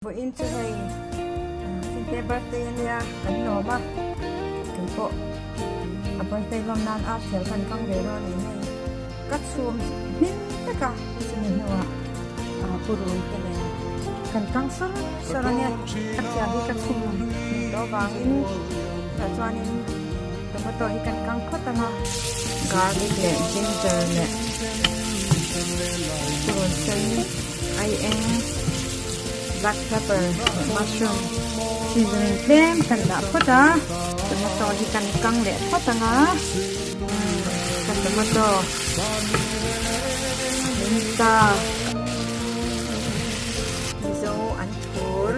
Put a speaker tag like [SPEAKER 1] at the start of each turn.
[SPEAKER 1] in chu hei sinte birthday ania kan noma kan po a birthday lom nan a thel kan kang ve ro ni hei kat sum min taka chini hwa a purun kene kan kang saranya atia hi kat sum do bangin ta chuanin tomato hi kan kang khotanga garlic le ginger le purun sen ai eng black pepper, mushroom, seasoning them kan da phota tomato hi kan kang le phota nga kan tomato minta zo an thur